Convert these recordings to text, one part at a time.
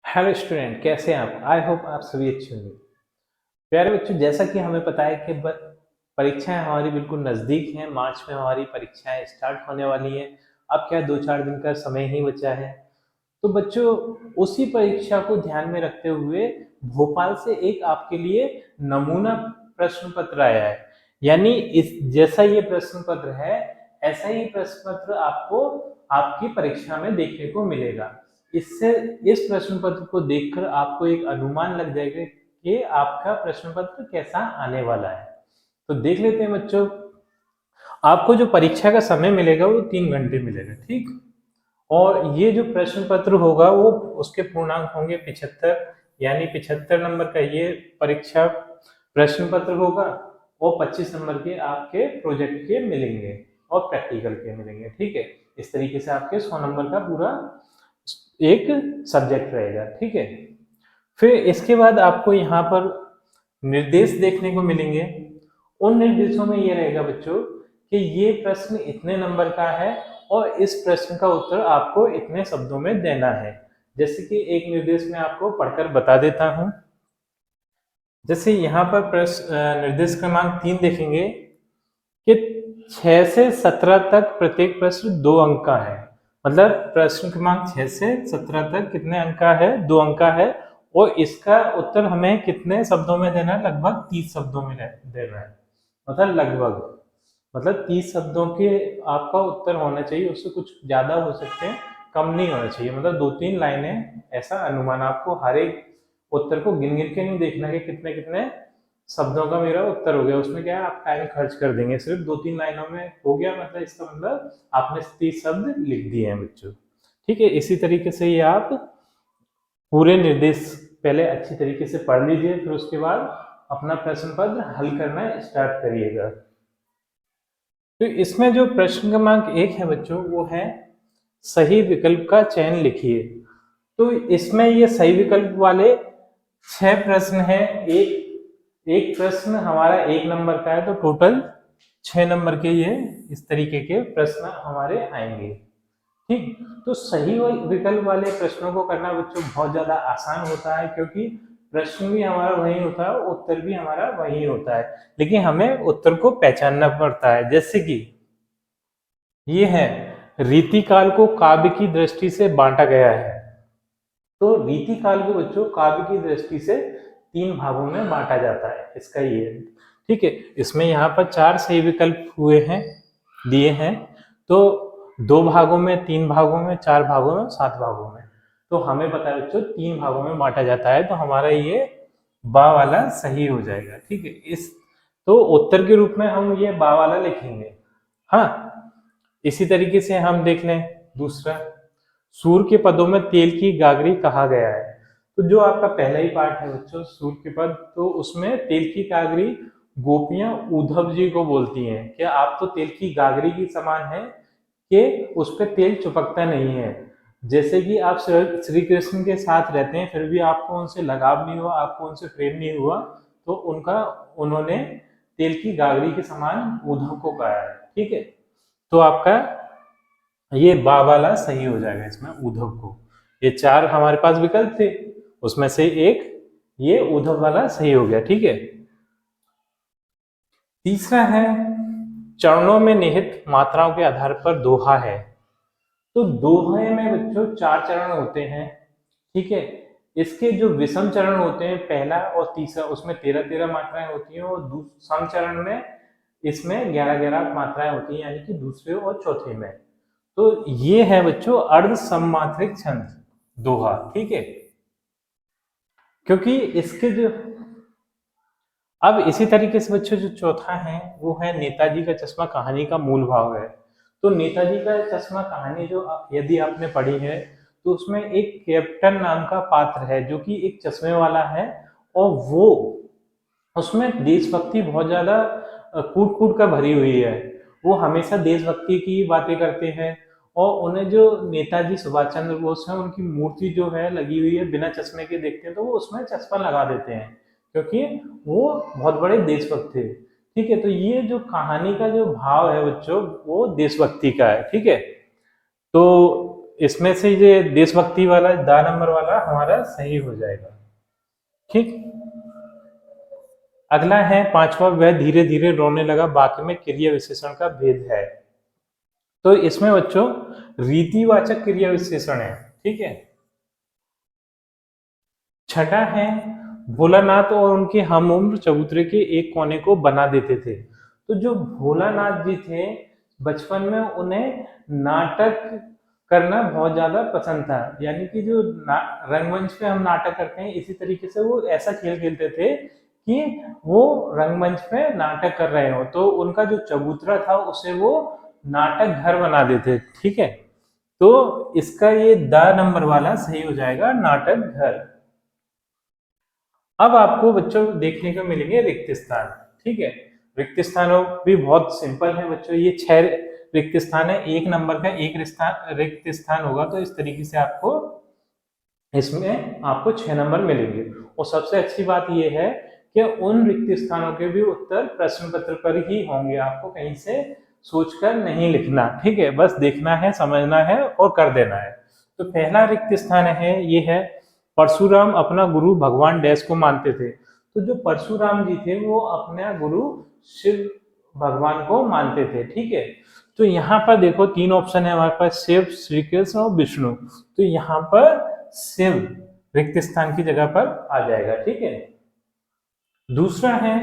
Hello student, कैसे हैं आप? आई होप आप सभी अच्छे होंगे। प्यारे बच्चों, जैसा कि हमें पता है कि परीक्षाएं हमारी बिल्कुल नज़दीक हैं। मार्च में हमारी परीक्षाएं स्टार्ट होने वाली हैं। अब क्या 2-4 दिन का समय ही बचा है। तो बच्चों, उसी परीक्षा को ध्यान में रखते हुए भोपाल से एक आपके लिए नमूना प्रश्न पत्र आया है। यानी इस जैसा ये प्रश्न पत्र है, ऐसा ही प्रश्न पत्र आपको आपकी परीक्षा में देखने को मिलेगा। इससे इस प्रश्न पत्र को देखकर आपको एक अनुमान लग जाएगा कि आपका प्रश्न पत्र कैसा आने वाला है। तो देख लेते हैं बच्चों। आपको जो परीक्षा का समय मिलेगा वो 3 घंटे मिलेगा, ठीक। और ये जो प्रश्न पत्र होगा वो उसके पूर्णांक होंगे 75। यानी 75 नंबर का ये परीक्षा प्रश्न पत्र होगा और 25 नंबर के आपके प्रोजेक्ट के मिलेंगे और प्रैक्टिकल के मिलेंगे, ठीक है। इस तरीके से आपके 100 नंबर का पूरा एक सब्जेक्ट रहेगा, ठीक है। फिर इसके बाद आपको यहाँ पर निर्देश देखने को मिलेंगे। उन निर्देशों में ये रहेगा बच्चों कि ये प्रश्न इतने नंबर का है और इस प्रश्न का उत्तर आपको इतने शब्दों में देना है। जैसे कि एक निर्देश में आपको पढ़कर बता देता हूं। जैसे यहाँ पर प्रश्न निर्देश क्रमांक 3 देखेंगे कि 6 से 17 तक प्रत्येक प्रश्न 2 अंक का है। मतलब प्रश्न क्रमांक 6 से 17 तक कितने अंक का है? 2 अंक का है। और इसका उत्तर हमें कितने शब्दों में देना है? लगभग 30 शब्दों में देना है। मतलब लगभग, मतलब 30 शब्दों के आपका उत्तर होना चाहिए। उससे कुछ ज्यादा हो सकते हैं, कम नहीं होना चाहिए। मतलब 2-3 लाइनें, ऐसा अनुमान। आपको हर एक उत्तर को गिन गिन के नहीं देखना कि कितने कितने शब्दों का मेरा उत्तर हो गया। उसमें क्या है, आप टाइम खर्च कर देंगे। सिर्फ 2-3 लाइनों में हो गया, मतलब इसका मतलब आपने 30 शब्द लिख दिए हैं बच्चों, ठीक है। इसी तरीके से ये आप पूरे निर्देश पहले अच्छी तरीके से पढ़ लीजिए, फिर उसके बाद अपना प्रश्न पत्र हल करना स्टार्ट करिएगा। तो इसमें जो प्रश्न क्रमांक 1 है बच्चों, वो है सही विकल्प का चयन लिखिए। तो इसमें ये सही विकल्प वाले 6 प्रश्न हैं। एक एक प्रश्न हमारा 1 नंबर का है, तो टोटल 6 नंबर के ये इस तरीके के प्रश्न हमारे आएंगे, ठीक। तो सही विकल्प वाले प्रश्नों को करना बच्चों बहुत ज्यादा आसान होता है, क्योंकि प्रश्न भी हमारा वही होता है, उत्तर भी हमारा वही होता है। लेकिन हमें उत्तर को पहचानना पड़ता है। जैसे कि ये है, रीतिकाल को काव्य की दृष्टि से बांटा गया है। तो रीतिकाल को बच्चों काव्य की दृष्टि से 3 भागों में बांटा जाता है। इसका ये, ठीक है। इसमें यहाँ पर 4 सही विकल्प हुए हैं, दिए हैं। तो 2 भागों में, 3 भागों में, 4 भागों में, 7 भागों में। तो हमें पता है बच्चों 3 भागों में बांटा जाता है। तो हमारा ये बा वाला सही हो जाएगा, ठीक है। इस तो उत्तर के रूप में हम ये बा वाला लिखेंगे। हाँ, इसी तरीके से हम देख लें दूसरा, सूर्य के पदों में तेल की गागरी कहा गया है। तो जो आपका पहला ही पार्ट है बच्चों, सूर्य के पद, तो उसमें तेल की गागरी गोपियां उद्धव जी को बोलती हैं कि आप तो तेल की गागरी की समान है कि उस पर तेल चिपकता नहीं है। जैसे कि आप श्री कृष्ण के साथ रहते हैं, फिर भी आपको उनसे लगाव नहीं हुआ, आपको उनसे प्रेम नहीं हुआ, तो उन्होंने तेल की गागरी के समान उद्धव को कहा है, ठीक है। तो आपका ये बा वाला सही हो जाएगा इसमें, उद्धव को। ये 4 हमारे पास विकल्प थे, उसमें से एक ये उद्धव वाला सही हो गया, ठीक है। तीसरा है, चरणों में निहित मात्राओं के आधार पर दोहा है। तो दोहे में बच्चों 4 चरण होते हैं, ठीक है। इसके जो विषम चरण होते हैं, पहला और तीसरा, उसमें 13-13 मात्राएं होती हैं। और सम चरण में इसमें 11-11 मात्राएं होती हैं, यानी कि दूसरे और चौथे में। तो ये है बच्चों अर्ध सममात्रिक छंद दोहा, ठीक है। क्योंकि इसके जो, अब इसी तरीके से बच्चों जो चौथा है वो है नेताजी का चश्मा कहानी का मूल भाव है। तो नेताजी का चश्मा कहानी जो यदि आपने पढ़ी है, तो उसमें एक कैप्टन नाम का पात्र है जो कि एक चश्मे वाला है। और वो, उसमें देशभक्ति बहुत ज्यादा कूट कूट कर भरी हुई है। वो हमेशा देशभक्ति की बातें करते हैं। और उन्हें जो नेताजी सुभाष चंद्र बोस है, उनकी मूर्ति जो है लगी हुई है, बिना चश्मे के देखते हैं तो वो उसमें चश्मा लगा देते हैं, क्योंकि वो बहुत बड़े देशभक्त थे, ठीक है। तो ये जो कहानी का जो भाव है बच्चों, वो देशभक्ति का है, ठीक है। तो इसमें से ये देशभक्ति वाला दा नंबर वाला हमारा सही हो जाएगा। ठीक, अगला है पांचवा, वह धीरे धीरे रोने लगा, वाक्य में क्रिया विशेषण का भेद है। तो इसमें बच्चों रीतिवाचक क्रिया विशेषण है। ठीक है। छठा है भोलानाथ और उनके हम उम्र चबूतरे के एक कोने को बना देते थे। तो जो भोलानाथ जी थे बचपन में उन्हें नाटक करना बहुत ज्यादा पसंद था, यानी कि जो रंगमंच पे हम नाटक करते हैं इसी तरीके से वो ऐसा खेल खेलते थे कि वो रंगमंच पे नाटक कर रहे हो, तो उनका जो चबूतरा था उसे वो नाटक घर बना देते। ठीक है, तो इसका ये द नंबर वाला सही हो जाएगा, नाटक घर। अब आपको बच्चों देखने को मिलेंगे रिक्त स्थान। ठीक है, रिक्त स्थानों भी बहुत सिंपल है बच्चों, ये 6 रिक्त स्थान है, एक नंबर का एक रिक्त स्थान होगा, तो इस तरीके से आपको इसमें आपको 6 नंबर मिलेंगे। और सबसे अच्छी बात यह है कि उन रिक्त स्थानों के भी उत्तर प्रश्न पत्र पर ही होंगे, आपको कहीं से सोचकर नहीं लिखना। ठीक है, बस देखना है, समझना है और कर देना है। तो पहला रिक्त स्थान है ये है परशुराम अपना गुरु भगवान डैश को मानते थे। तो जो परशुराम जी थे वो अपना गुरु शिव भगवान को मानते थे। ठीक है, तो यहाँ पर देखो 3 ऑप्शन है हमारे पास, शिव, श्री कृष्ण और विष्णु। तो यहाँ पर शिव रिक्त स्थान की जगह पर आ जाएगा। ठीक है, दूसरा है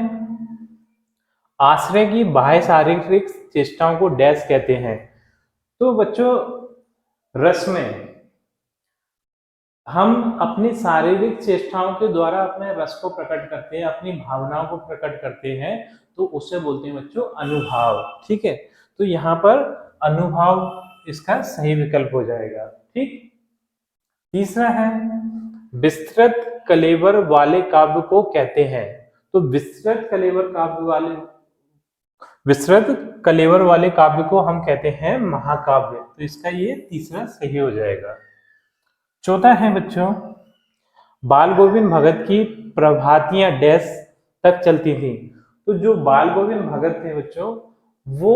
आश्रय की बाह्य शारीरिक चेष्टाओं को डैश कहते हैं। तो बच्चों रस में हम अपनी शारीरिक चेष्टाओं के द्वारा अपने रस को प्रकट करते हैं, अपनी भावनाओं को प्रकट करते हैं, तो उसे बोलते हैं बच्चों अनुभाव। ठीक है, तो यहाँ पर अनुभाव इसका सही विकल्प हो जाएगा। ठीक, तीसरा है विस्तृत कलेवर वाले काव्य को कहते हैं। तो विस्तृत कलेवर वाले काव्य को हम कहते हैं महाकाव्य। तो इसका ये तीसरा सही हो जाएगा। चौथा है बच्चों बाल गोविंद भगत की प्रभातियां डैश तक चलती थी। तो जो बाल गोविंद भगत थे बच्चों वो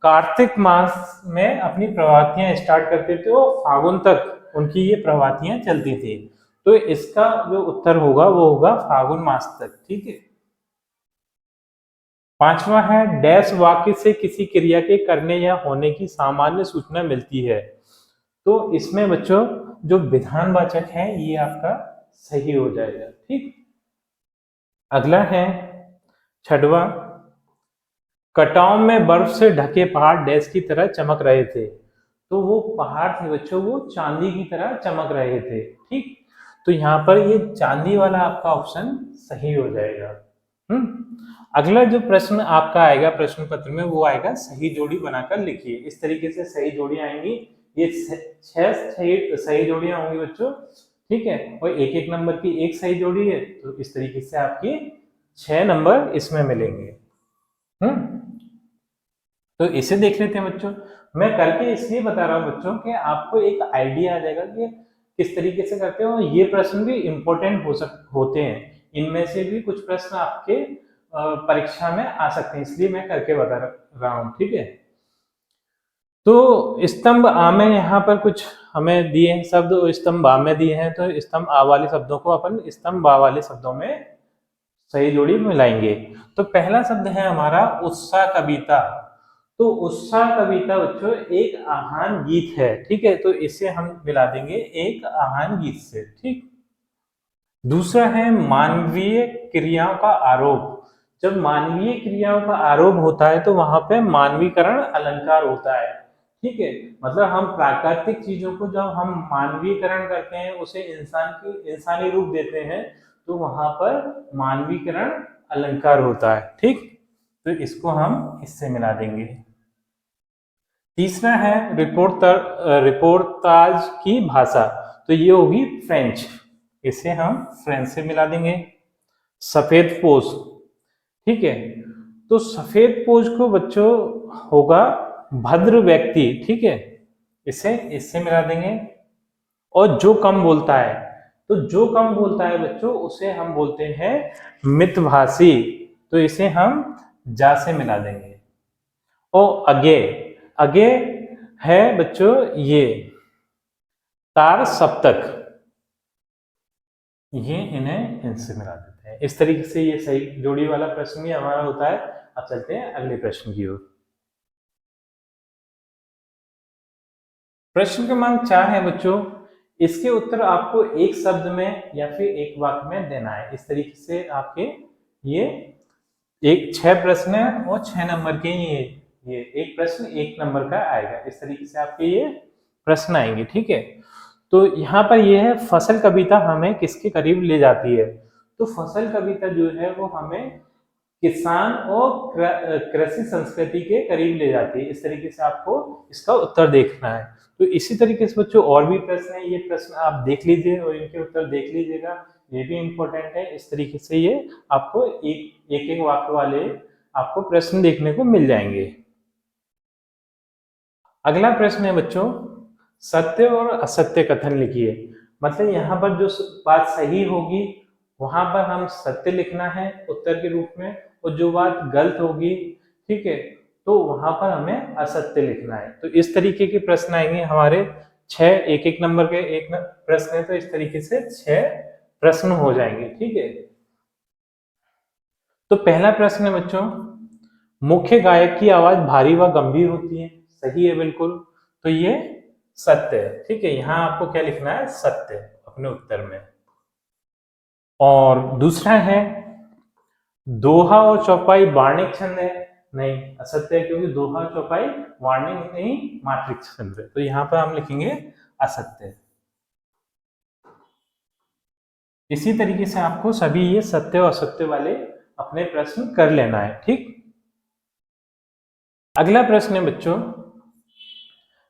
कार्तिक मास में अपनी प्रभातियां स्टार्ट करते थे और फागुन तक उनकी ये प्रभातियां चलती थी। तो इसका जो उत्तर होगा वो होगा फागुन मास तक। ठीक है, पांचवा है डैश वाक्य से किसी क्रिया के करने या होने की सामान्य सूचना मिलती है। तो इसमें बच्चों जो विधानवाचक है ये आपका सही हो जाएगा। ठीक, अगला है छठवा कटाव में बर्फ से ढके पहाड़ डैश की तरह चमक रहे थे। तो वो पहाड़ थे बच्चों वो चांदी की तरह चमक रहे थे। ठीक, तो यहाँ पर ये चांदी वाला आपका ऑप्शन सही हो जाएगा। अगला जो प्रश्न आपका आएगा प्रश्न पत्र में वो आएगा सही जोड़ी बनाकर लिखिए। इस तरीके से सही जोड़ी आएंगी, ये 6 सही जोड़ियां होंगी बच्चों। ठीक है, और एक एक नंबर की एक सही जोड़ी है, तो इस तरीके से आपकी 6 नंबर इसमें मिलेंगे। तो इसे देख लेते हैं बच्चों। मैं करके इसलिए बता रहा हूं बच्चों कि आपको एक आइडिया आ जाएगा कि किस तरीके से करते हो। ये प्रश्न भी इंपॉर्टेंट होते हैं, इनमें से भी कुछ प्रश्न आपके परीक्षा में आ सकते हैं, इसलिए मैं करके बता रहा हूं। ठीक है, तो स्तंभ आ में यहाँ पर कुछ हमें दिए हैं शब्द, स्तंभ आ में दिए हैं, तो स्तंभ आ वाले शब्दों को अपन स्तंभ आ वाले शब्दों में सही जोड़ी मिलाएंगे। तो पहला शब्द है हमारा उत्साह कविता। तो उत्साह कविता बच्चों एक आह्वान गीत है। ठीक है, तो इसे हम मिला देंगे एक आह्वान गीत से। ठीक, दूसरा है मानवीय क्रियाओं का आरोप। जब मानवीय क्रियाओं का आरोप होता है तो वहां पे मानवीकरण अलंकार होता है। ठीक है, मतलब हम प्राकृतिक चीजों को जब हम मानवीकरण करते हैं, उसे इंसानी रूप देते हैं, तो वहां पर मानवीकरण अलंकार होता है। ठीक, तो इसको हम इससे मिला देंगे। तीसरा है रिपोर्टाज की भाषा। तो ये होगी फ्रेंच, इसे हम फ्रेंच से मिला देंगे। सफेद पोश। ठीक है, तो सफेद पोश को बच्चों होगा भद्र व्यक्ति। ठीक है, इसे इससे मिला देंगे। और जो कम बोलता है, तो जो कम बोलता है बच्चों उसे हम बोलते हैं मितभाषी, तो इसे हम जा से मिला देंगे। और अगे, अगे है बच्चों ये तार सप्तक, ये इन्हें इनसे मिला देते हैं। इस तरीके से ये सही जोड़ी वाला प्रश्न भी हमारा होता है। अब चलते हैं अगले प्रश्न की ओर। प्रश्न क्रमांक 4 है बच्चों, इसके उत्तर आपको एक शब्द में या फिर एक वाक्य में देना है। इस तरीके से आपके ये एक 6 प्रश्न है और 6 नंबर के ये एक प्रश्न 1 नंबर का आएगा। इस तरीके से आपके ये प्रश्न आएंगे, ठीक है। तो यहाँ पर ये है, फसल कविता हमें किसके करीब ले जाती है? तो फसल कविता जो है वो हमें किसान और कृषि संस्कृति के करीब ले जाती है। इस तरीके से आपको इसका उत्तर देखना है। तो इसी तरीके से बच्चों और भी प्रश्न है, ये प्रश्न आप देख लीजिए और इनके उत्तर देख लीजिएगा, ये भी इम्पोर्टेंट है। इस तरीके से ये आपको एक एक वाक्य वाले आपको प्रश्न देखने को मिल जाएंगे। अगला प्रश्न है बच्चों, सत्य और असत्य कथन लिखिए। मतलब यहाँ पर जो बात सही होगी वहां पर हम सत्य लिखना है उत्तर के रूप में, और जो बात गलत होगी, ठीक है, तो वहां पर हमें असत्य लिखना है। तो इस तरीके के प्रश्न आएंगे हमारे 6 एक एक नंबर के प्रश्न है, तो इस तरीके से 6 प्रश्न हो जाएंगे, ठीक है। तो पहला प्रश्न है बच्चों, मुख्य गायक की आवाज भारी व गंभीर होती है। सही है बिल्कुल, तो ये सत्य है, ठीक है। यहाँ आपको क्या लिखना है? सत्य अपने उत्तर में। और दूसरा है, दोहा और चौपाई वार्णिक छंद है। नहीं, असत्य है, क्योंकि दोहा और चौपाई वार्णिक नहीं मात्रिक छंद है। तो यहाँ पर हम लिखेंगे असत्य। इसी तरीके से आपको सभी ये सत्य और असत्य वाले अपने प्रश्न कर लेना है, ठीक। अगला प्रश्न है बच्चों,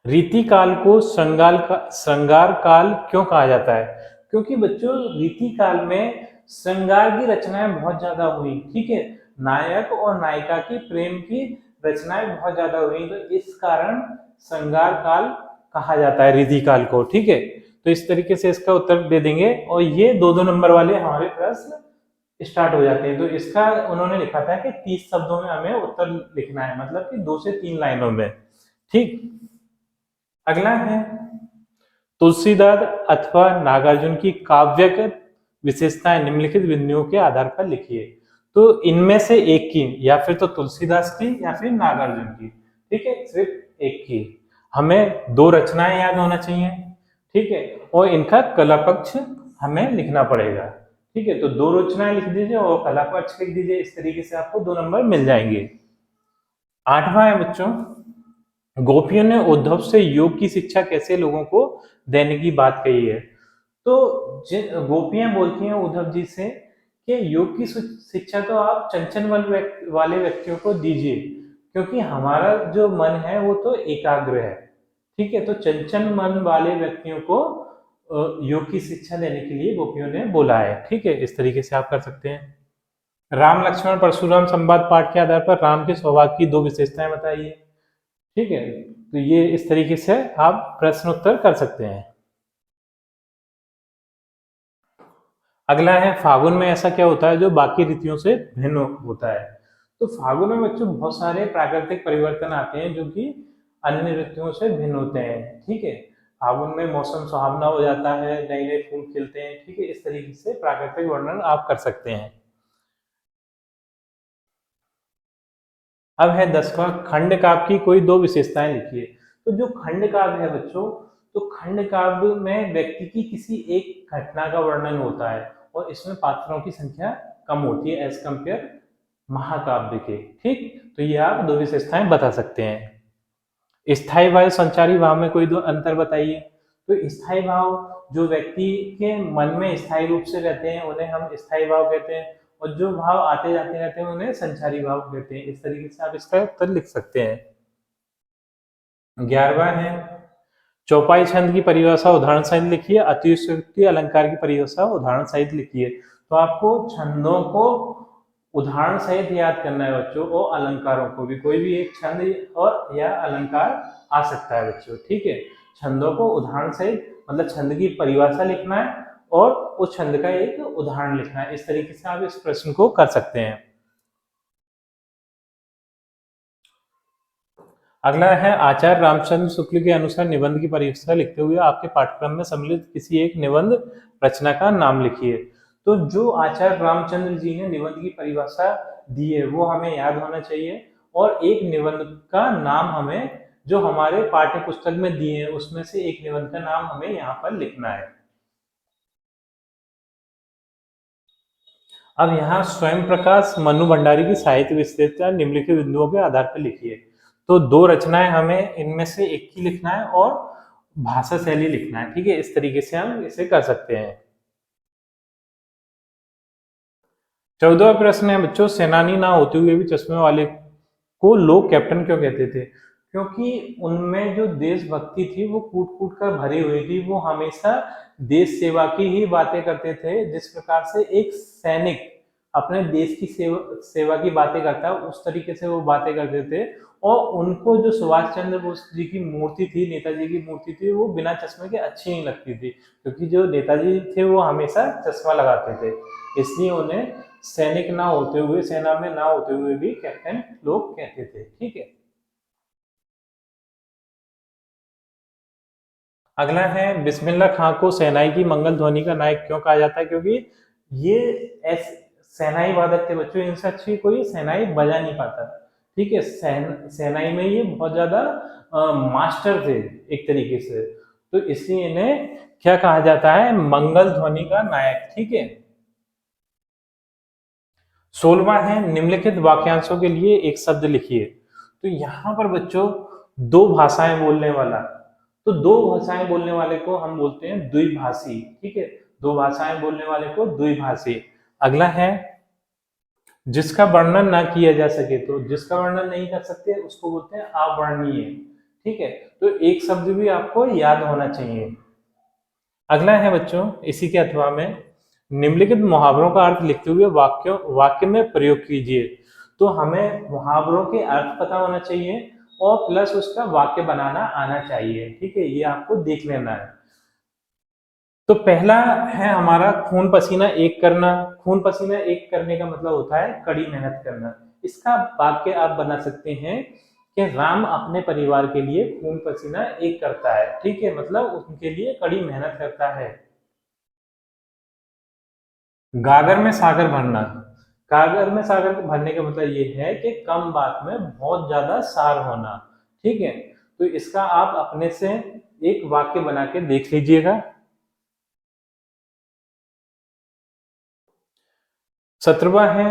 रीति काल को श्रृंगार काल क्यों कहा जाता है? क्योंकि बच्चों रीति काल में श्रृंगार की रचनाएं बहुत ज्यादा हुई, ठीक है। नायक और नायिका की प्रेम की रचनाएं बहुत ज्यादा हुई, तो इस कारण श्रृंगार काल कहा जाता है रीति काल को, ठीक है। तो इस तरीके से इसका उत्तर दे देंगे, और ये 2-2 नंबर वाले हमारे प्रश्न स्टार्ट हो जाते हैं। तो इसका उन्होंने लिखा था कि 30 शब्दों में हमें उत्तर लिखना है, मतलब कि 2 से 3 लाइनों में, ठीक। अगला है, तुलसीदास अथवा नागार्जुन की काव्यक विशेषताएं निम्नलिखित बिंदुओं के आधार पर लिखिए। तो इनमें से एक की, या फिर तो तुलसीदास की या फिर नागार्जुन की, ठीक है, सिर्फ एक की। हमें 2 रचनाएं याद होना चाहिए, ठीक है, और इनका कला पक्ष हमें लिखना पड़ेगा, ठीक है। तो 2 रचनाएं लिख दीजिए और कला पक्ष लिख दीजिए। इस तरीके से आपको 2 नंबर मिल जाएंगे। 8वां है बच्चों, गोपियों ने उद्धव से योग की शिक्षा कैसे लोगों को देने की बात कही है। तो गोपियां बोलती हैं उद्धव जी से कि योग की शिक्षा तो आप चंचल वाले व्यक्तियों को दीजिए, क्योंकि हमारा जो मन है वो तो एकाग्र है, ठीक है। तो चंचल मन वाले व्यक्तियों को योग की शिक्षा देने के लिए गोपियों ने बोला है, ठीक है। इस तरीके से आप कर सकते हैं। राम लक्ष्मण परशुराम संवाद पाठ के आधार पर राम के स्वभाव की 2 विशेषताएं बताइए, ठीक है। तो ये इस तरीके से आप प्रश्न उत्तर कर सकते हैं। अगला है, फागुन में ऐसा क्या होता है जो बाकी ऋतुओं से भिन्न होता है? तो फागुन में बच्चों बहुत सारे प्राकृतिक परिवर्तन आते हैं जो कि अन्य ऋतुओं से भिन्न होते हैं, ठीक है। फागुन में मौसम सुहावना हो जाता है, नए नए फूल खिलते हैं, ठीक है। इस तरीके से प्राकृतिक वर्णन आप कर सकते हैं। अब है 10वां, खंड काव्य की कोई 2 विशेषताएं लिखिए। तो जो खंड काव्य है बच्चों, तो खंड काव्य में व्यक्ति की किसी एक घटना का वर्णन होता है, और इसमें पात्रों की संख्या कम होती है एज कंपेयर महाकाव्य के, ठीक। तो ये आप 2 विशेषताएं बता सकते हैं। स्थायी भाव संचारी भाव में कोई 2 अंतर बताइए। तो स्थायी भाव जो व्यक्ति के मन में स्थायी रूप से रहते हैं उन्हें हम स्थायी भाव कहते हैं, और जो भाव आते जाते रहते हैं उन्हें संचारी भाव कहते हैं। इस तरीके से आप इसका उत्तर लिख सकते हैं। 11वां है, चौपाई छंद की परिभाषा उदाहरण सहित लिखिए, अतिशयोक्ति अलंकार की परिभाषा उदाहरण सहित लिखिए। तो आपको छंदों को उदाहरण सहित याद करना है बच्चों, और अलंकारों को भी, कोई भी एक छंद और या अलंकार आ सकता है बच्चों, ठीक है। छंदों को उदाहरण सहित, मतलब छंद की परिभाषा लिखना है और उस छंद का एक उदाहरण लिखना है। इस तरीके से आप इस प्रश्न को कर सकते हैं। अगला है आचार्य रामचंद्र शुक्ल के अनुसार निबंध की परिभाषा लिखते हुए आपके पाठ्यक्रम में सम्मिलित किसी एक निबंध रचना का नाम लिखिए। तो जो आचार्य रामचंद्र जी ने निबंध की परिभाषा दी है वो हमें याद होना चाहिए, और एक निबंध का नाम हमें जो हमारे पाठ्य पुस्तक में दिए हैं उसमें से एक निबंध का नाम हमें यहाँ पर लिखना है। अब यहाँ स्वयं प्रकाश मनु भंडारी की साहित्य विशेषता निम्नलिखित बिंदुओं के आधार पर लिखिए। तो दो रचनाएं हमें इनमें से एक ही लिखना है और भाषा शैली लिखना है। ठीक है, इस तरीके से हम इसे कर सकते हैं। 14वां प्रश्न है बच्चों, सेनानी ना होते हुए भी चश्मे वाले को लोग कैप्टन क्यों कहते थे? क्योंकि उनमें जो देशभक्ति थी वो कूट कूट कर भरी हुई थी। वो हमेशा देश सेवा की ही बातें करते थे। जिस प्रकार से एक सैनिक अपने देश की सेवा की बातें करता है उस तरीके से वो बातें करते थे। और उनको जो सुभाष चंद्र बोस जी की मूर्ति थी, नेताजी की मूर्ति थी, वो बिना चश्मे के अच्छी नहीं लगती थी, क्योंकि जो नेताजी थे वो हमेशा चश्मा लगाते थे। इसलिए उन्हें सैनिक ना होते हुए, सेना में ना होते हुए भी कैप्टन लोग कहते थे। ठीक है, अगला है बिस्मिल्लाह खां को सेनाई की मंगल ध्वनि का नायक क्यों कहा जाता है? क्योंकि ये सेनाई वादक थे बच्चों, इनसे अच्छी कोई सेनाई बजा नहीं पाता। ठीक है, सेनाई में ये बहुत ज्यादा मास्टर थे एक तरीके से, तो इसलिए इन्हें क्या कहा जाता है? मंगल ध्वनि का नायक। ठीक है, 16वां है निम्नलिखित वाक्यांशों के लिए एक शब्द लिखिए। तो यहाँ पर बच्चों दो भाषाएं बोलने वाला, तो दो भाषाएं बोलने वाले को हम बोलते हैं द्विभाषी। ठीक है, दो भाषाएं बोलने वाले को द्विभाषी। अगला है जिसका वर्णन ना किया जा सके, तो जिसका वर्णन नहीं कर सकते उसको बोलते हैं अवर्णनीय। ठीक है, तो एक शब्द भी आपको याद होना चाहिए। अगला है बच्चों इसी के अथवा में निम्नलिखित मुहावरों का अर्थ लिखते हुए वाक्य में प्रयोग कीजिए। तो हमें मुहावरों के अर्थ पता होना चाहिए और प्लस उसका वाक्य बनाना आना चाहिए। ठीक है, ये आपको देख लेना है। तो पहला है हमारा खून पसीना एक करना। खून पसीना एक करने का मतलब होता है कड़ी मेहनत करना। इसका वाक्य आप बना सकते हैं कि राम अपने परिवार के लिए खून पसीना एक करता है। ठीक है, मतलब उनके लिए कड़ी मेहनत करता है। गागर में सागर भरना। गागर में सागर भरने का मतलब ये है कि कम बात में बहुत ज्यादा सार होना। ठीक है, तो इसका आप अपने से एक वाक्य बना के देख लीजिएगा। 17वां है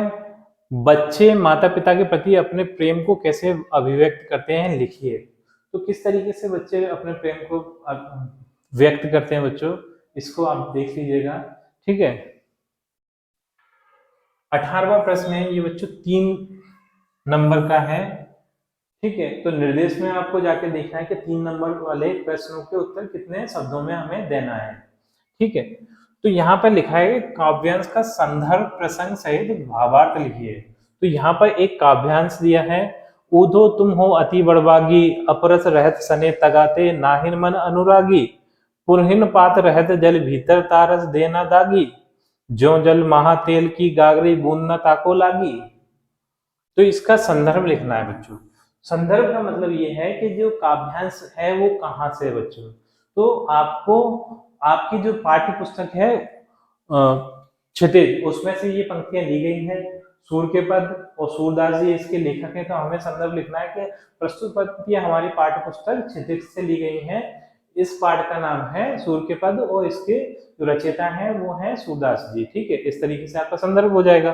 बच्चे माता पिता के प्रति अपने प्रेम को कैसे अभिव्यक्त करते हैं, लिखिए। तो किस तरीके से बच्चे अपने प्रेम को व्यक्त करते हैं बच्चों, इसको आप देख लीजिएगा। ठीक है, 18वां प्रश्न है ये बच्चों 3 नंबर का है। ठीक है, तो निर्देश में आपको जाके देखना है कि 3 नंबर वाले प्रश्नों के उत्तर कितने शब्दों में हमें देना है। ठीक है, तो यहाँ पर लिखा है काव्यांश का संदर्भ प्रसंग सहित भावार्थ लिखिए। तो यहाँ पर एक काव्यांश दिया है, ऊधो तुम हो अति बड़बागी, अपरस रहत सने तगाते, नाहिन मन अनुरागी, पुरहिन पात रहत जल भीतर तारस देना दागी, ज्यो जल महातेल की गागरी बूंद न ताको लागी। तो इसका संदर्भ लिखना है बच्चों। संदर्भ का मतलब ये है कि जो काव्यांश है वो कहाँ से है बच्चों। तो आपको आपकी जो पाठ्य पुस्तक है क्षितिज, उसमें से ये पंक्तियां ली गई हैं। सूर्य के पद और सूरदास जी इसके लेखक हैं, तो हमें संदर्भ लिखना है कि प्रस्तुत पंक्तियां हमारी पाठ्य पुस्तक क्षितिज से ली गई हैं। इस पाठ का नाम है सूर्य के पद और इसके जो रचयिता हैं वो है सूरदास जी। ठीक है, इस तरीके से आपका संदर्भ हो जाएगा।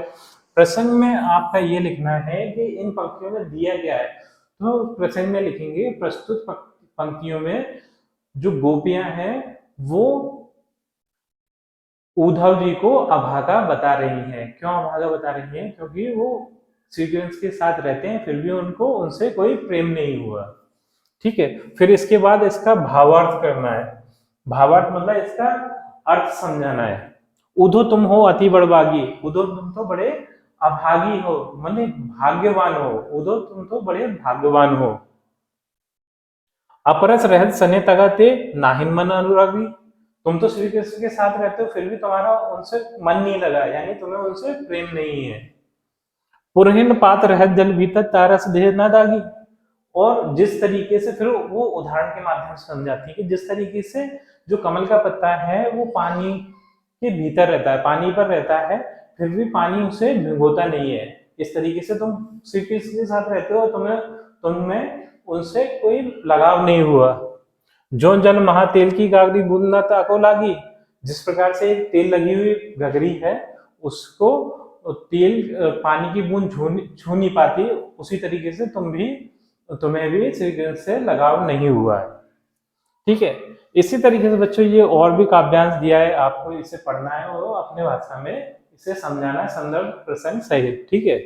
प्रसंग में आपका ये लिखना है कि इन पंक्तियों में दिया गया है, तो प्रसंग में लिखेंगे प्रस्तुत पंक्तियों में जो गोपियां हैं वो उद्धव जी को अभागा बता रही हैं। क्यों अभागा बता रही हैं? क्योंकि वो श्री कृष्ण के साथ रहते हैं फिर भी उनको उनसे कोई प्रेम नहीं हुआ। ठीक है, फिर इसके बाद इसका भावार्थ करना है। भावार्थ मतलब इसका अर्थ समझाना है। उधो तुम हो अति बड़भागी, उधो तुम तो बड़े अभागी हो, मतलब भाग्यवान हो। उधो तुम तो बड़े भाग्यवान हो। अपरस रहत सने तगाते, नाहिन मन अनुरागी, तुम तो श्री कृष्ण के साथ रहते हो फिर भी तुम्हारा उनसे मन नहीं लगा, यानी तुम्हें उनसे प्रेम नहीं है। पुरहिन पात रहत जल भीतर तारस देह न दागी, और जिस तरीके से फिर वो उदाहरण के माध्यम से समझाती है कि जिस तरीके से जो कमल का पत्ता है वो पानी के भीतर रहता है, पानी पर रहता है, फिर भी पानी उसे भिगोता नहीं है। इस तरीके से तुम श्री कृष्ण के साथ रहते हो, तुम्हें उनसे कोई लगाव नहीं हुआ। जो जल महा तेल की गागरी बूंद ना ताको लागी, जिस प्रकार से एक तेल लगी हुई गगरी है उसको तेल पानी की बूंद छू नहीं पाती, उसी तरीके से तुम्हें भी श्री कृष्ण से लगाव नहीं हुआ है। ठीक है, इसी तरीके से बच्चों ये और भी काव्यांश दिया है, आपको इसे पढ़ना है और अपने भाषा में इसे समझाना है संदर्भ प्रसंग सहित। ठीक है,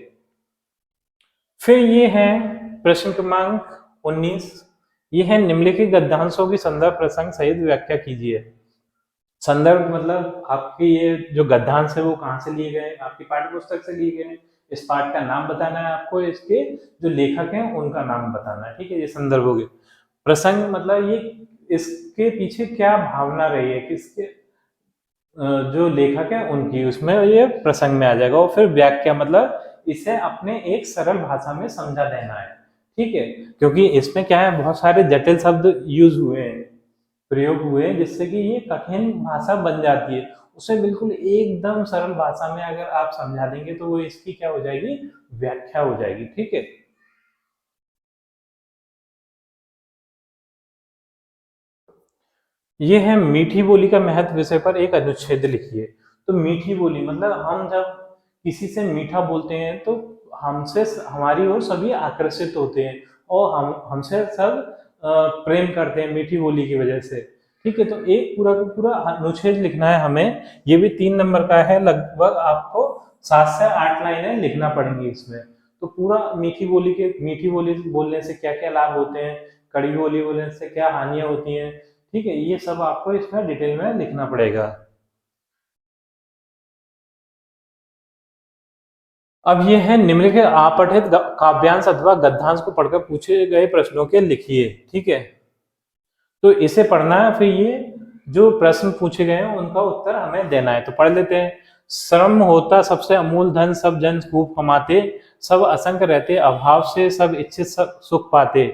फिर ये है प्रश्न क्रमांक 19, ये है निम्नलिखित गद्यांशों की संदर्भ प्रसंग सहित व्याख्या कीजिए। संदर्भ मतलब आपके ये जो गद्यांश है वो कहाँ से लिए गए, आपकी पाठ्य पुस्तक से लिए गए। इस पाठ का नाम बताना है आपको, इसके जो लेखक हैं उनका नाम बताना है। ठीक है, ये संदर्भ हो गए। प्रसंग मतलब ये इसके पीछे क्या भावना रही है, किसके जो लेखक है उनकी, उसमें ये प्रसंग में आ जाएगा। और फिर व्याख्या मतलब इसे अपने एक सरल भाषा में समझा देना है। ठीक है, क्योंकि इसमें क्या है, बहुत सारे जटिल शब्द यूज हुए हैं, प्रयोग हुए हैं, जिससे कि ये कठिन भाषा बन जाती है। उसे बिल्कुल एकदम सरल भाषा में अगर आप समझा देंगे तो वो इसकी क्या हो जाएगी, व्याख्या हो जाएगी। ठीक है, ये है मीठी बोली का महत्व विषय पर एक अनुच्छेद लिखिए। तो मीठी बोली मतलब हम जब किसी से मीठा बोलते हैं तो हमसे हमारी ओर सभी आकर्षित होते हैं और हम हमसे सब प्रेम करते हैं मीठी बोली की वजह से। ठीक है, तो एक पूरा का पूरा अनुच्छेद लिखना है हमें, ये भी 3 नंबर का है, लगभग आपको 7 से 8 लाइनें लिखना पड़ेंगी इसमें। तो पूरा मीठी बोली बोलने से क्या क्या लाभ होते हैं, कड़ी बोली बोलने से क्या हानियां होती हैं, ठीक है, ये सब आपको इसमें डिटेल में लिखना पड़ेगा। अब ये है निम्नलिखित अपठित काव्यांश अथवा गद्यांश को पढ़कर पूछे गए प्रश्नों के लिखिए। ठीक है, तो इसे पढ़ना है, फिर ये जो प्रश्न पूछे गए हैं उनका उत्तर हमें देना है। तो पढ़ लेते हैं। श्रम होता सबसे अमूल धन, सब जन खूब कमाते, सब असंख्य रहते अभाव से, सब इच्छित सब सुख पाते।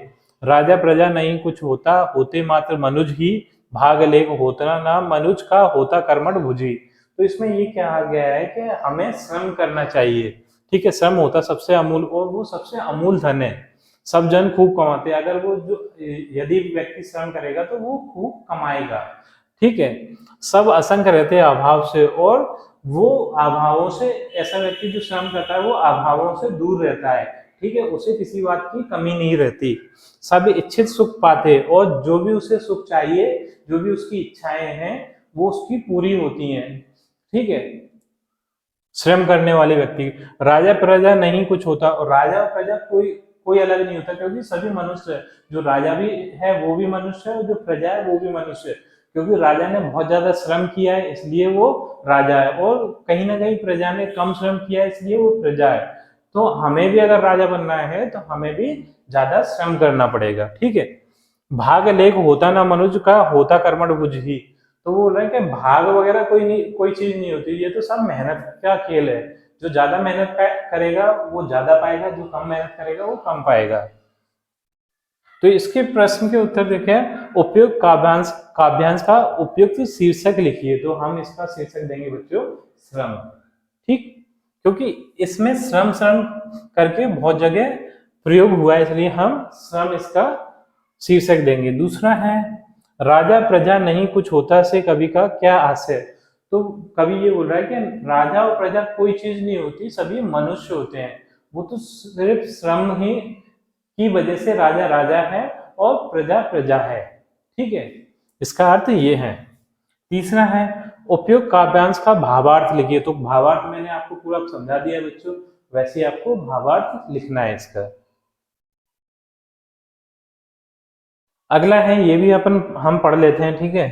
राजा प्रजा नहीं कुछ होता, होते मात्र मनुज ही, भाग लेख होता ना मनुज का, होता कर्मठ भुजी। तो इसमें ये कहा गया है कि हमें श्रम करना चाहिए। ठीक है, श्रम होता सबसे अमूल और वो सबसे अमूल धन है। सब जन खूब कमाते, अगर वो जो यदि व्यक्ति श्रम करेगा तो वो खूब कमाएगा। ठीक है, सब असंख्य रहते हैं अभाव से, और वो अभावों से, ऐसा व्यक्ति जो श्रम करता है वो अभावों से दूर रहता है। ठीक है, उसे किसी बात की कमी नहीं रहती। सब इच्छित सुख पाते, और जो भी उसे सुख चाहिए, जो भी उसकी इच्छाएं हैं वो उसकी पूरी होती हैं। ठीक है, श्रम करने वाले व्यक्ति। राजा प्रजा नहीं कुछ होता, और राजा और प्रजा कोई कोई अलग नहीं होता, क्योंकि सभी मनुष्य है। जो राजा भी है वो भी मनुष्य है, और जो प्रजा है वो भी मनुष्य है। क्योंकि राजा ने बहुत ज्यादा श्रम किया है इसलिए वो राजा है, और कहीं ना कहीं प्रजा ने कम श्रम किया है इसलिए वो प्रजा है। तो हमें भी अगर राजा बनना है तो हमें भी ज्यादा श्रम करना पड़ेगा। ठीक है, भाग लेख होता ना मनुज का, होता कर्मठ बुझ ही। तो वो बोल रहे हैं कि भाग वगैरह कोई चीज नहीं होती, ये तो सब मेहनत का खेल है। जो ज्यादा मेहनत करेगा वो ज्यादा पाएगा, जो कम मेहनत करेगा वो कम पाएगा। तो इसके प्रश्न के उत्तर देखें। उपयुक्त काव्यांश का उपयुक्त शीर्षक लिखिए। तो हम इसका शीर्षक देंगे बच्चों श्रम। ठीक, क्योंकि इसमें श्रम श्रम करके बहुत जगह प्रयोग हुआ है, इसलिए हम श्रम इसका शीर्षक देंगे। दूसरा है राजा प्रजा नहीं कुछ होता से कवि का क्या आशय। तो कवि ये बोल रहा है कि राजा और प्रजा कोई चीज नहीं होती, सभी मनुष्य होते हैं। वो तो सिर्फ श्रम ही की वजह से राजा राजा है और प्रजा प्रजा है। ठीक है, इसका अर्थ ये है। तीसरा है उपयुक्त काव्यांश का भावार्थ लिखिए। तो भावार्थ मैंने आपको पूरा समझा दिया बच्चों, वैसे आपको भावार्थ लिखना है इसका। अगला है, ये भी हम पढ़ लेते हैं। ठीक है,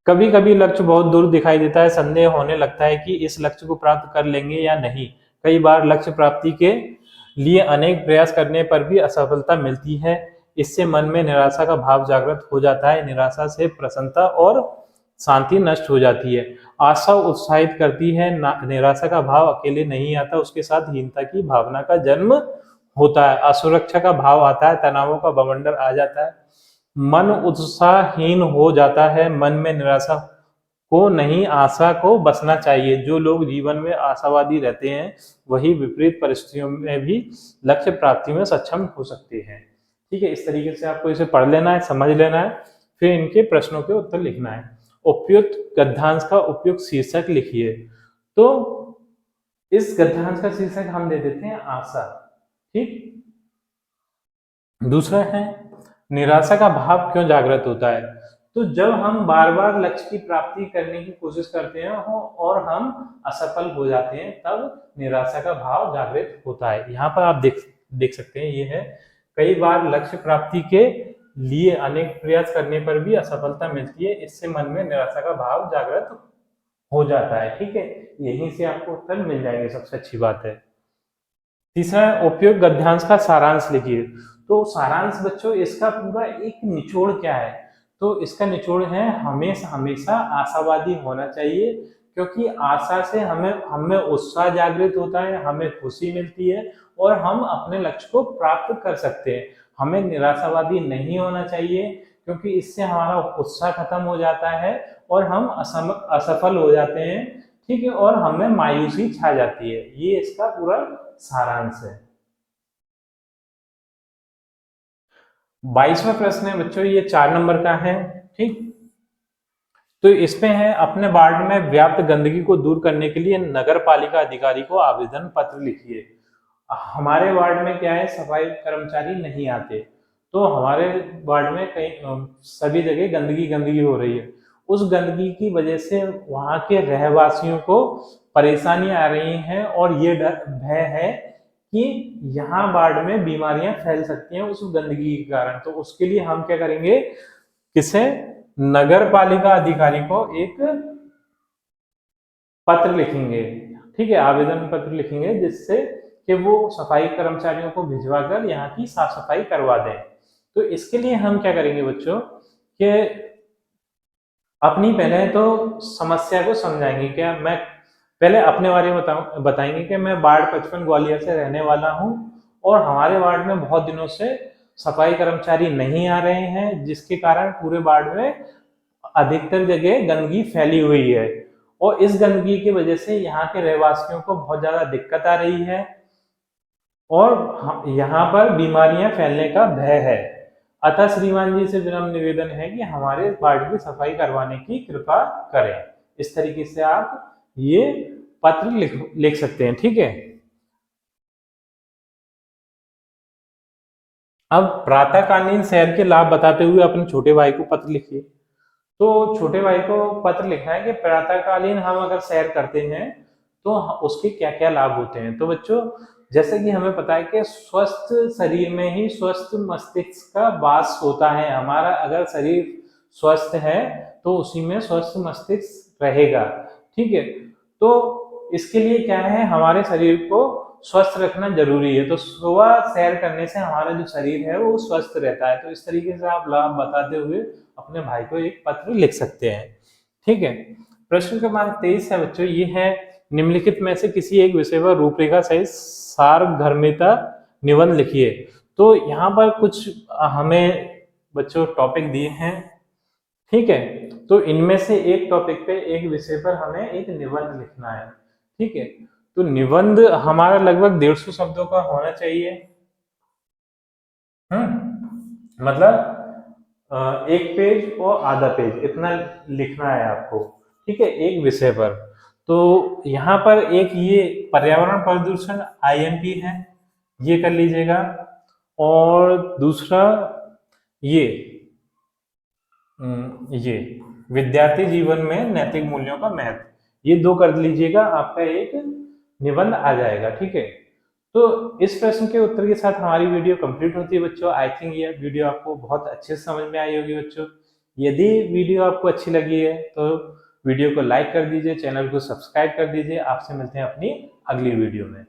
कभी कभी लक्ष्य बहुत दूर दिखाई देता है, संदेह होने लगता है कि इस लक्ष्य को प्राप्त कर लेंगे या नहीं। कई बार लक्ष्य प्राप्ति के लिए अनेक प्रयास करने पर भी असफलता मिलती है। इससे मन में निराशा का भाव जागृत हो जाता है। निराशा से प्रसन्नता और शांति नष्ट हो जाती है। आशा उत्साहित करती है, निराशा का भाव अकेले नहीं आता, उसके साथ हीनता की भावना का जन्म होता है, असुरक्षा का भाव आता है, तनावों का बवंडर आ जाता है, मन उत्साहहीन हो जाता है, मन में निराशा को नहीं आशा को बसना चाहिए। जो लोग जीवन में आशावादी रहते हैं वही विपरीत परिस्थितियों में भी लक्ष्य प्राप्ति में सक्षम हो सकते हैं। ठीक है, इस तरीके से आपको इसे पढ़ लेना है, समझ लेना है, फिर इनके प्रश्नों के उत्तर लिखना है। उपयुक्त गद्यांश का उपयुक्त शीर्षक लिखिए। तो इस गद्यांश का शीर्षक हम दे देते हैं आशा। ठीक, दूसरा है निराशा का भाव क्यों जागृत होता है। तो जब हम बार बार लक्ष्य की प्राप्ति करने की कोशिश करते हैं और हम असफल हो जाते हैं तब निराशा का भाव जागृत होता है। यहाँ पर आप देख सकते हैं, ये है कई बार लक्ष्य प्राप्ति के लिए अनेक प्रयास करने पर भी असफलता मिलती है, इससे मन में निराशा का भाव जागृत हो जाता है। ठीक है, यहीं से आपको उत्तर मिल जाएंगे, सबसे अच्छी बात है। तीसरा है उपयुक्त गद्यांश का सारांश लिखिए। तो सारांश बच्चों इसका पूरा एक निचोड़ क्या है, तो इसका निचोड़ है हमेशा हमेशा आशावादी होना चाहिए, क्योंकि आशा से हमें उत्साह जागृत होता है, हमें खुशी मिलती है और हम अपने लक्ष्य को प्राप्त कर सकते हैं। हमें निराशावादी नहीं होना चाहिए, क्योंकि इससे हमारा उत्साह खत्म हो जाता है और हम असफल हो जाते हैं। ठीक है, और हमें मायूसी छा जाती है। ये इसका पूरा सारांश है। 22वां प्रश्न है बच्चों, ये 4 नंबर का है। ठीक, तो इसमें है अपने वार्ड में व्याप्त गंदगी को दूर करने के लिए नगर पालिका अधिकारी को आवेदन पत्र लिखिए। हमारे वार्ड में क्या है, सफाई कर्मचारी नहीं आते, तो हमारे वार्ड में कई सभी जगह गंदगी गंदगी हो रही है। उस गंदगी की वजह से वहां के रहवासियों को परेशानी आ रही है और ये भय है कि यहाँ वार्ड में बीमारियां फैल सकती हैं उस गंदगी के कारण। तो उसके लिए हम क्या करेंगे, किसे, नगर पालिका अधिकारी को एक पत्र लिखेंगे। ठीक है, आवेदन पत्र लिखेंगे जिससे कि वो सफाई कर्मचारियों को भिजवाकर यहाँ की साफ सफाई करवा दें। तो इसके लिए हम क्या करेंगे बच्चों, कि अपनी पहले तो समस्या को समझाएंगे। क्या मैं पहले अपने बारे में बताएंगे कि मैं वार्ड 55 ग्वालियर से रहने वाला हूँ और हमारे वार्ड में बहुत दिनों से सफाई कर्मचारी नहीं आ रहे हैं, जिसके कारण पूरे वार्ड में अधिकतर जगह गंदगी फैली हुई है और इस गंदगी की वजह से यहाँ के रहवासियों को बहुत ज्यादा दिक्कत आ रही है और यहाँ पर बीमारियां फैलने का भय है। अतः श्रीमान जी से विनम्र निवेदन है कि हमारे वार्ड की सफाई करवाने की कृपा करें। इस तरीके से आप ये पत्र लिख सकते हैं। ठीक है, अब प्रातःकालीन सैर के लाभ बताते हुए अपने छोटे भाई को पत्र लिखिए। तो छोटे भाई को पत्र लिखना है कि प्रातःकालीन हम अगर सैर करते हैं तो उसके क्या क्या लाभ होते हैं। तो बच्चों, जैसे कि हमें पता है कि स्वस्थ शरीर में ही स्वस्थ मस्तिष्क का वास होता है। हमारा अगर शरीर स्वस्थ है तो उसी में स्वस्थ मस्तिष्क रहेगा। ठीक है, तो इसके लिए क्या है, हमारे शरीर को स्वस्थ रखना जरूरी है। तो सुबह सैर करने से हमारा जो शरीर है वो स्वस्थ रहता है। तो इस तरीके से आप लाभ बताते हुए अपने भाई को एक पत्र लिख सकते हैं। ठीक है, प्रश्न क्रमांक 23 है बच्चों, ये है निम्नलिखित में से किसी एक विषय पर रूपरेखा सहित सारगर्भिता निबंध लिखिए। तो यहाँ पर कुछ हमें बच्चों टॉपिक दिए हैं। ठीक है, तो इनमें से एक टॉपिक पे, एक विषय पर हमें एक निबंध लिखना है। ठीक है, तो निबंध हमारा लगभग 150 शब्दों का होना चाहिए। मतलब एक पेज और आधा पेज इतना लिखना है आपको। ठीक है, एक विषय पर। तो यहाँ पर एक ये पर्यावरण प्रदूषण आईएमपी है, ये कर लीजिएगा। और दूसरा ये ये विद्यार्थी जीवन में नैतिक मूल्यों का महत्व, ये 2 कर लीजिएगा, आपका एक निबंध आ जाएगा। ठीक है, तो इस प्रश्न के उत्तर के साथ हमारी वीडियो कंप्लीट होती है बच्चों। आई थिंक ये वीडियो आपको बहुत अच्छे से समझ में आई होगी बच्चों। यदि वीडियो आपको अच्छी लगी है तो वीडियो को लाइक कर दीजिए, चैनल को सब्सक्राइब कर दीजिए। आपसे मिलते हैं अपनी अगली वीडियो में।